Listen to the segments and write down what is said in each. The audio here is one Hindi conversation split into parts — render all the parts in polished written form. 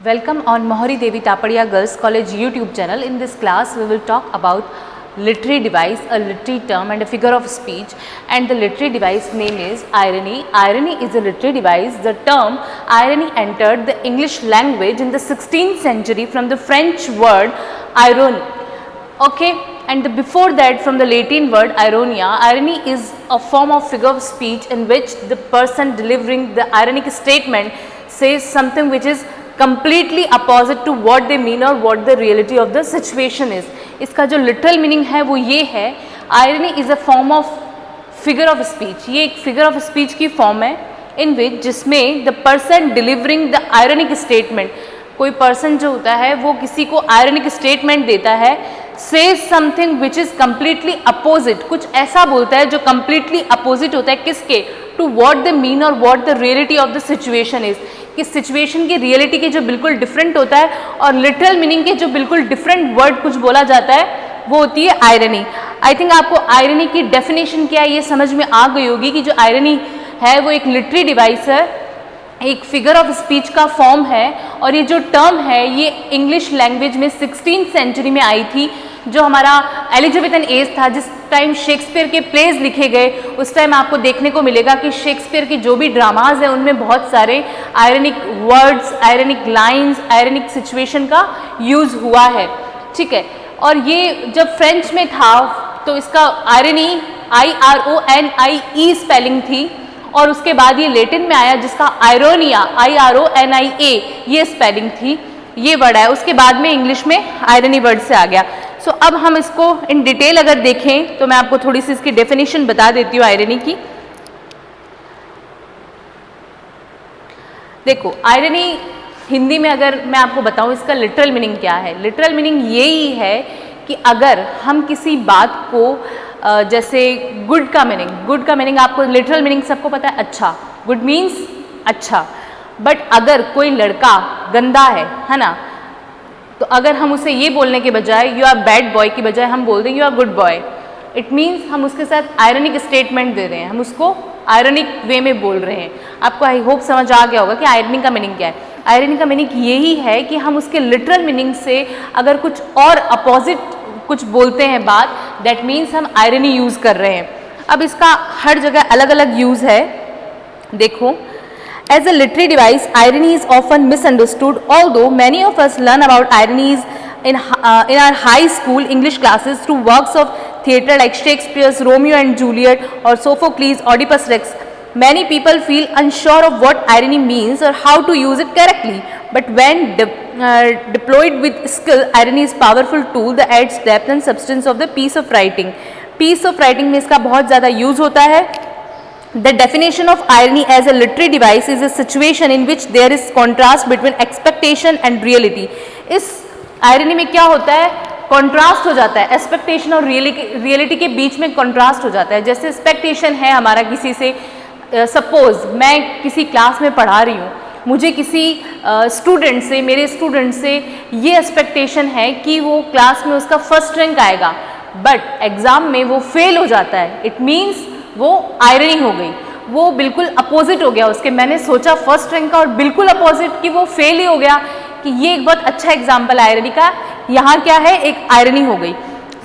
Welcome on Mohari Devi Tapadia Girls College YouTube channel. In this class we will talk about literary device, a literary term and a figure of speech, and the literary device name is irony. Irony is a literary device. The term irony entered the English language in the 16th century from the French word ironie. Okay, and before that from the Latin word ironia. Irony is a form of figure of speech in which the person delivering the ironic statement says something which is completely opposite to what they mean or what the reality of the situation is. इसका जो literal meaning है वो ये है, irony is a form of figure of speech. ये एक figure of speech की form है in which जिसमें the person delivering the ironic statement, कोई person जो होता है वो किसी को ironic statement देता है, says something which is completely opposite, कुछ ऐसा बोलता है जो completely opposite होता है किसके, to what they mean or what the reality of the situation is. कि सिचुएशन की रियलिटी के जो बिल्कुल डिफरेंट होता है और लिटरल मीनिंग के जो बिल्कुल डिफरेंट वर्ड कुछ बोला जाता है वो होती है आयरनी. आई थिंक आपको आयरनी की डेफिनेशन क्या है ये समझ में आ गई होगी कि जो आयरनी है वो एक लिटरेरी डिवाइस है, एक फिगर ऑफ स्पीच का फॉर्म है और ये जो टर्म है ये इंग्लिश लैंग्वेज में 16th सेंचुरी में आई थी. जो हमारा एलिजाबेथन एज था, जिस टाइम शेक्सपियर के प्लेज लिखे गए उस टाइम आपको देखने को मिलेगा कि शेक्सपियर के जो भी ड्रामाज हैं उनमें बहुत सारे ironic words, ironic lines, ironic situation का यूज़ हुआ है. ठीक है, और ये जब फ्रेंच में था तो इसका आयरनी IRONIE स्पेलिंग थी और उसके बाद ये लेटिन में आया जिसका आयरोनिया IRONIA ये स्पेलिंग थी, ये वर्ड है. उसके बाद में इंग्लिश में आयरनी वर्ड से आ गया. सो अब हम इसको इन डिटेल अगर देखें तो मैं आपको थोड़ी सी इसकी डेफिनेशन बता देती हूँ आयरनी की. देखो, आयरनी हिंदी में अगर मैं आपको बताऊँ इसका लिटरल मीनिंग क्या है. लिटरल मीनिंग यही है कि अगर हम किसी बात को जैसे गुड का मीनिंग आपको लिटरल मीनिंग सबको पता है, अच्छा. गुड मीन्स अच्छा. बट अगर कोई लड़का गंदा है ना, तो अगर हम उसे ये बोलने के बजाय यू आर बैड बॉय की बजाय हम बोल दें you are good boy, it means हम उसके साथ आयरनिक स्टेटमेंट दे रहे हैं, हम उसको आयरनिक वे में बोल रहे हैं. आपको आई होप समझ आ गया होगा कि आयरनी का मीनिंग क्या है. आयरनी का मीनिंग यही है कि हम उसके लिटरल मीनिंग से अगर कुछ और अपोजिट कुछ बोलते हैं बात, दैट मीन्स हम आयरनी यूज़ कर रहे हैं. अब इसका हर जगह अलग अलग यूज़ है. देखो, as a literary device, irony is often misunderstood, although many of us learn about ironies in our high school English classes through works of theatre like Shakespeare's Romeo and Juliet or Sophocles' Oedipus Rex. Many people feel unsure of what irony means or how to use it correctly, but when deployed with skill, irony is a powerful tool that adds depth and substance of the piece of writing. Piece of writing में इसका बहुत ज़्यादा यूज़ होता है. The definition of irony as a literary device is a situation in which there is contrast between expectation and reality. इस irony में क्या होता है, contrast हो जाता है, expectation और reality के बीच में contrast हो जाता है. जैसे expectation है हमारा किसी से, suppose मैं किसी क्लास में पढ़ा रही हूँ, मुझे किसी स्टूडेंट से, मेरे स्टूडेंट से ये एक्सपेक्टेशन है कि वो क्लास में उसका फर्स्ट रैंक आएगा, बट एग्ज़ाम में वो फेल हो जाता है. इट मीन्स वो आयरनी हो गई, वो बिल्कुल अपोजिट हो गया उसके. मैंने सोचा फर्स्ट रैंक का और बिल्कुल अपोजिट कि वो फेल ही हो गया. कि ये एक बहुत अच्छा एग्जाम्पल आयरनी का. यहाँ क्या है, एक आयरनी हो गई.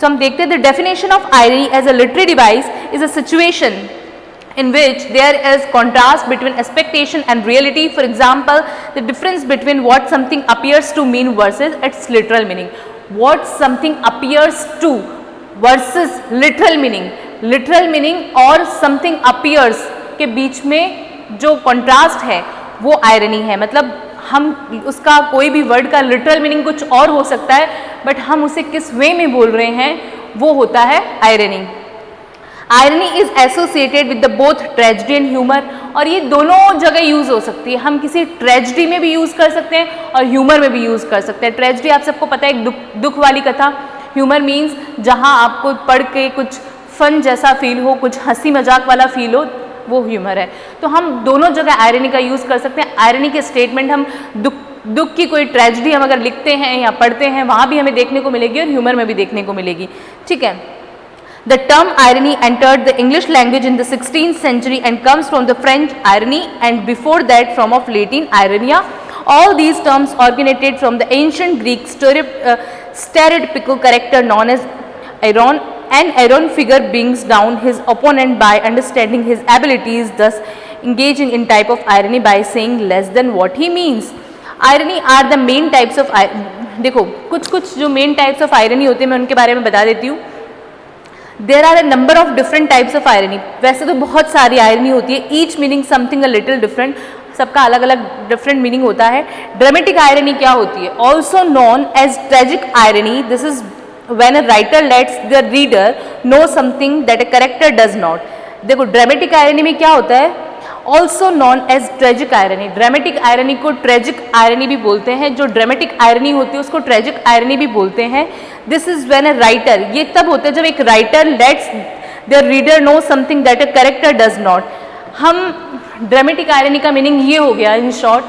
सो हम देखते हैं the definition of irony as a literary device is a situation in which there is contrast between expectation and reality. For example, the difference between what something appears to mean versus its literal meaning. What something appears to versus literal meaning. Literal meaning और समथिंग अपीयर्स के बीच में जो कॉन्ट्रास्ट है वो आयरनी है. मतलब हम उसका कोई भी वर्ड का लिटरल मीनिंग कुछ और हो सकता है, बट हम उसे किस वे में बोल रहे हैं वो होता है irony. Irony is associated with the both tragedy and humour. और ये दोनों जगह यूज़ हो सकती है. हम किसी ट्रेजेडी में भी यूज़ कर सकते हैं और ह्यूमर में भी यूज़ कर सकते हैं. ट्रेजेडी आप सबको पता है एक दुख वाली कथा. ह्यूमर मीन्स जहाँ आपको पढ़ के कुछ फन जैसा फील हो, कुछ हंसी मजाक वाला फील हो, वो ह्यूमर है. तो हम दोनों जगह आयरनी का यूज़ कर सकते हैं. आयरनी के स्टेटमेंट हम दुख की कोई ट्रेजेडी हम अगर लिखते हैं या पढ़ते हैं वहाँ भी हमें देखने को मिलेगी और ह्यूमर में भी देखने को मिलेगी. ठीक है. The term irony entered the English language in the 16th century and comes from the French irony and before that from of Latin ironia All these terms originated from the ancient Greek stereotypical character known as Aaron. An Aaron figure brings down his opponent by understanding his abilities, thus engaging in type of irony by saying less than what he means. Irony are the main types of देखो कुछ जो मेन टाइप्स ऑफ आयरनी होते हैं मैं उनके बारे में बता देती हूँ. There are a number of different types of irony. वैसे तो बहुत सारी आयरनी होती है, each meaning something a little different, सबका अलग अलग डिफरेंट मीनिंग होता है. ड्रामेटिक आयरनी क्या होती है? Also known as tragic irony. This is when a writer lets the reader know something that a character does not. देखो ड्रामेटिक आयरनी में क्या होता है? Also known as tragic irony. Dramatic irony को ट्रेजिक आयरनी भी बोलते हैं. जो ड्रामेटिक आयरनी होती है उसको ट्रेजिक आयरनी भी बोलते हैं. This is when a writer, ये तब होता है जब एक writer let's the reader know something that a character does not. हम ड्रामेटिक आयरनी का मीनिंग ये हो गया इन शॉर्ट,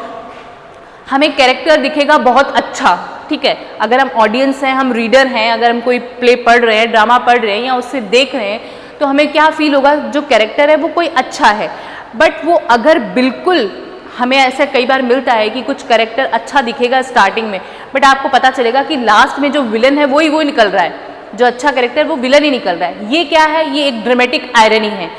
हमें कैरेक्टर दिखेगा बहुत अच्छा, ठीक है, अगर हम ऑडियंस हैं, हम रीडर हैं, अगर हम कोई प्ले पढ़ रहे हैं, ड्रामा पढ़ रहे हैं या उससे देख रहे हैं तो हमें क्या फील होगा? जो कैरेक्टर है वो कोई अच्छा है. बट वो अगर बिल्कुल, हमें ऐसा कई बार मिलता है कि कुछ कैरेक्टर अच्छा दिखेगा स्टार्टिंग में, बट आपको पता चलेगा कि लास्ट में जो विलन है वही वो निकल रहा है, जो अच्छा कैरेक्टर वो विलन ही निकल रहा है. ये क्या है? ये एक ड्रामेटिक आयरनी है.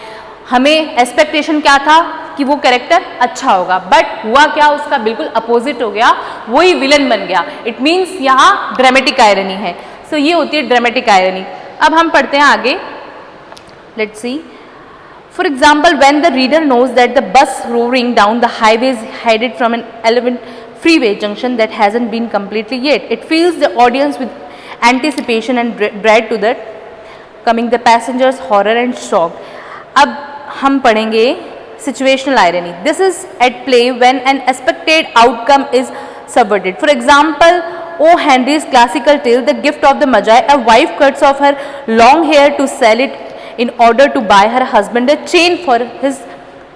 हमें एक्सपेक्टेशन क्या था कि वो कैरेक्टर अच्छा होगा, बट हुआ क्या? उसका बिल्कुल अपोजिट हो गया, वही विलन बन गया. इट मीन्स यहाँ ड्रामेटिक आयरनी है. सो ये होती है ड्रामेटिक आयरनी. अब हम पढ़ते हैं आगे. Let's see. For example, when the reader knows that the bus roaring down the highway is headed from an 11 freeway junction that hasn't been completely yet, it fills the audience with anticipation and dread to the coming the passengers horror and shock. अब हम पढ़ेंगे situational irony. This is at play when an expected outcome is subverted. For example, O. Henry's classical tale, The Gift of the Magi. A wife cuts off her long hair to sell it in order to buy her husband a chain for his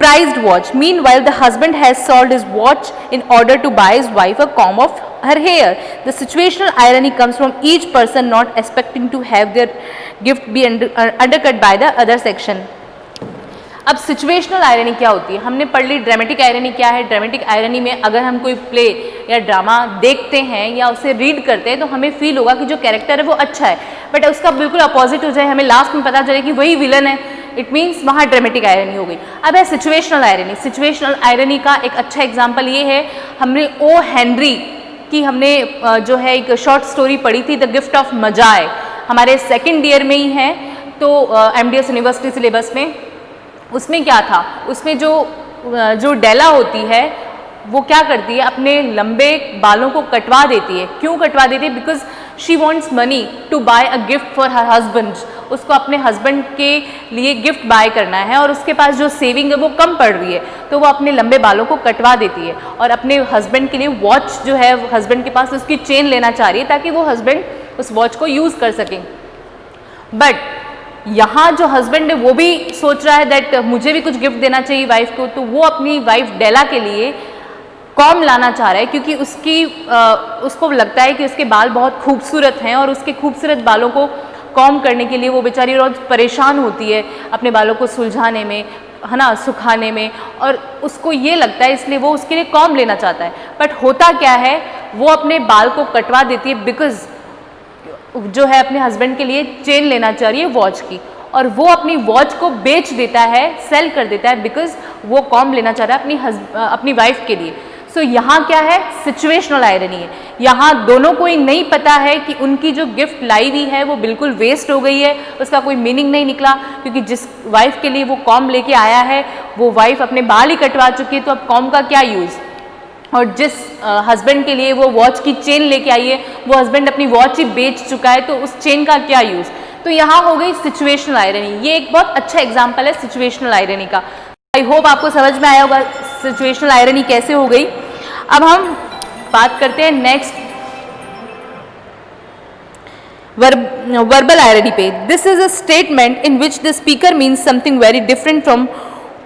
prized watch. Meanwhile, the husband has sold his watch in order to buy his wife a comb of her hair. The situational irony comes from each person not expecting to have their gift be undercut by the other section. अब सिचुएशनल आयरनी क्या होती है? हमने पढ़ ली ड्रामेटिक आयरनी क्या है. ड्रामेटिक आयरनी में अगर हम कोई प्ले या ड्रामा देखते हैं या उसे रीड करते हैं तो हमें फील होगा कि जो कैरेक्टर है वो अच्छा है, बट उसका बिल्कुल अपोजिट हो जाए, हमें लास्ट में पता चले कि वही विलन है. इट मीन्स वहाँ ड्रामेटिक आयरनी हो गई. अब है सिचुएशनल आयरनी. सिचुएशनल आयरनी का एक अच्छा एग्जाम्पल ये है, हमने ओ हेनरी की हमने जो है एक शॉर्ट स्टोरी पढ़ी थी, द गिफ्ट ऑफ मजाए, हमारे सेकेंड ईयर में ही है, तो MDS यूनिवर्सिटी सिलेबस में. उसमें क्या था? उसमें जो डेला होती है वो क्या करती है? अपने लंबे बालों को कटवा देती है. क्यों कटवा देती है? Because she wants money to buy a gift for her husband. उसको अपने हस्बैंड के लिए गिफ्ट बाय करना है और उसके पास जो सेविंग है वो कम पड़ रही है, तो वो अपने लंबे बालों को कटवा देती है और अपने हस्बैंड के लिए वॉच जो है हस्बैंड के पास उसकी चेन लेना चाह रही है ताकि वो हस्बैंड उस वॉच को यूज़ कर सकें. बट यहाँ जो हस्बैंड है वो भी सोच रहा है दैट मुझे भी कुछ गिफ्ट देना चाहिए वाइफ को, तो वो अपनी वाइफ डेला के लिए कॉम लाना चाह रहा है क्योंकि उसको लगता है कि उसके बाल बहुत खूबसूरत हैं और उसके खूबसूरत बालों को कॉम करने के लिए वो बेचारी रोज परेशान होती है अपने बालों को सुलझाने में, है ना, सुखाने में, और उसको ये लगता है इसलिए वो उसके लिए कॉम लेना चाहता है. बट होता क्या है? वो अपने बाल को कटवा देती है बिकॉज जो है अपने हस्बैंड के लिए चेन लेना चाह रही है वॉच की, और वो अपनी वॉच को बेच देता है, सेल कर देता है बिकॉज वो कॉम लेना चाह रहा है अपनी वाइफ के लिए. सो यहाँ क्या है? सिचुएशनल आयरनी है. यहाँ दोनों को ही नहीं पता है कि उनकी जो गिफ्ट लाई हुई है वो बिल्कुल वेस्ट हो गई है, उसका कोई मीनिंग नहीं निकला, क्योंकि जिस वाइफ के लिए वो कॉम लेके आया है वो वाइफ अपने बाल ही कटवा चुकी है, तो अब कॉम का क्या यूज़. और जिस हस्बैंड के लिए वो वॉच की चेन लेके आई है वो हस्बैंड अपनी वॉच ही बेच चुका है, तो उस चेन का क्या यूज़. तो यहाँ हो गई सिचुएशनल आयरनी. ये एक बहुत अच्छा एग्जाम्पल है सिचुएशनल आयरनी का. आई होप आपको समझ में आया होगा सिचुएशनल आयरनी कैसे हो गई. अब हम बात करते हैं नेक्स्ट वर्बल आयरनी पे. This is a statement in which the speaker means something very different from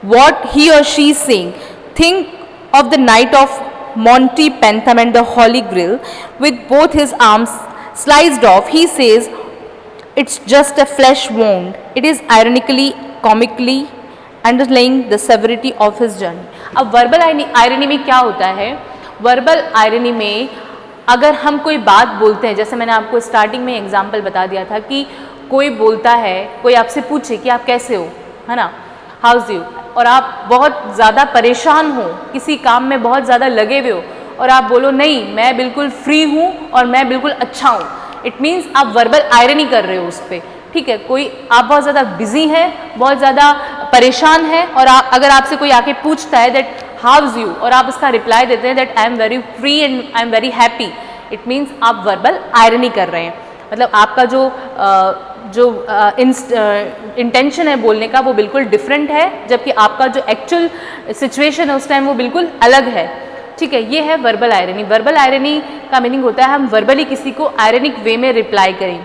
what he or she is saying. Think of the night of Monty Python and the Holy Grail. With both his arms sliced off, he says, "It's just a flesh wound." It is ironically, comically underlying the severity of his journey. अब वर्बल आयरनी में क्या होता है? वर्बल आयरनी में अगर हम कोई बात बोलते हैं, जैसे मैंने आपको स्टार्टिंग में एग्जाम्पल बता दिया था कि कोई बोलता है, कोई आपसे पूछे कि आप कैसे हो, है ना, हाउस यू, और आप बहुत ज़्यादा परेशान हो, किसी काम में बहुत ज़्यादा लगे हुए हो और आप बोलो नहीं मैं बिल्कुल फ्री हूँ और मैं बिल्कुल अच्छा हूँ, इट मीन्स आप वर्बल आयरनी कर रहे हो उस पर। ठीक है, कोई आप बहुत ज़्यादा बिजी है, बहुत ज़्यादा परेशान है और अगर आपसे कोई आके पूछता है दैट हाउस यू और आप उसका रिप्लाई देते हैं that I am very free and I am very happy, it means आप वर्बल आयरनी कर रहे हैं। मतलब आपका जो इंटेंशन है बोलने का वो बिल्कुल डिफरेंट है, जबकि आपका जो एक्चुअल सिचुएशन है उस टाइम वो बिल्कुल अलग है। ठीक है, ये है वर्बल आयरनी। वर्बल आयरनी का मीनिंग होता है हम वर्बली किसी को आयरनिक वे में रिप्लाई करें।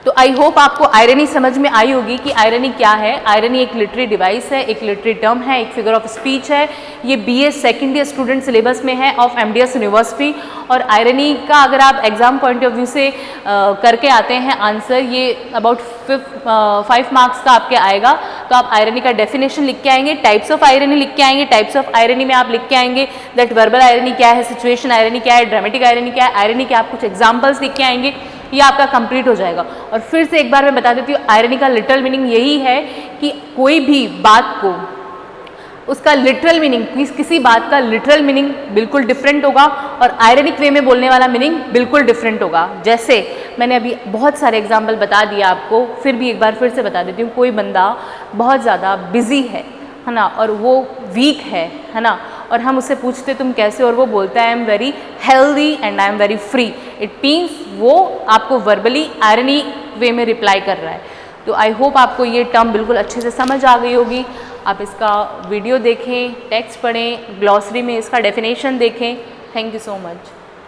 तो आई होप आपको आयरनी समझ में आई होगी कि आयरनी क्या है। आयरनी एक लिटरेरी डिवाइस है, एक लिटरेरी टर्म है, एक फिगर ऑफ स्पीच है। ये BA second year student syllabus में है ऑफ MDS यूनिवर्सिटी। और आयरनी का अगर आप एग्जाम पॉइंट ऑफ व्यू से करके आते हैं आंसर, ये अबाउट 5 मार्क्स का आपके आएगा। तो आप आयरनी का डेफिनेशन लिख के आएंगे, टाइप्स ऑफ आयरनी लिख के आएंगे, टाइप्स ऑफ आयरनी में आप लिख के आएंगे दैट वर्बल आयरनी क्या है, सिचुएशन आयरनी क्या है, ड्रामेटिक आयरनी क्या है, आयरनी के आप कुछ एग्जाम्पल्स लिख के आएंगे। ये आपका कंप्लीट हो जाएगा। और फिर से एक बार मैं बता देती हूँ, आयरनी का लिटरल मीनिंग यही है कि कोई भी बात को उसका लिटरल मीनिंग, किसी बात का लिटरल मीनिंग बिल्कुल डिफरेंट होगा और आयरनिक वे में बोलने वाला मीनिंग बिल्कुल डिफरेंट होगा। जैसे मैंने अभी बहुत सारे एग्जाम्पल बता दिया आपको, फिर भी एक बार फिर से बता देती हूँ। कोई बंदा बहुत ज़्यादा बिजी है ना, और वो वीक है ना, और हम उससे पूछते तुम कैसे, और वो बोलता है I am very healthy and I am very free, it means वो आपको वर्बली आयरनी वे में रिप्लाई कर रहा है। तो आई होप आपको ये टर्म बिल्कुल अच्छे से समझ आ गई होगी। आप इसका वीडियो देखें, टेक्स्ट पढ़ें, ग्लॉसरी में इसका डेफिनेशन देखें। Thank you so much.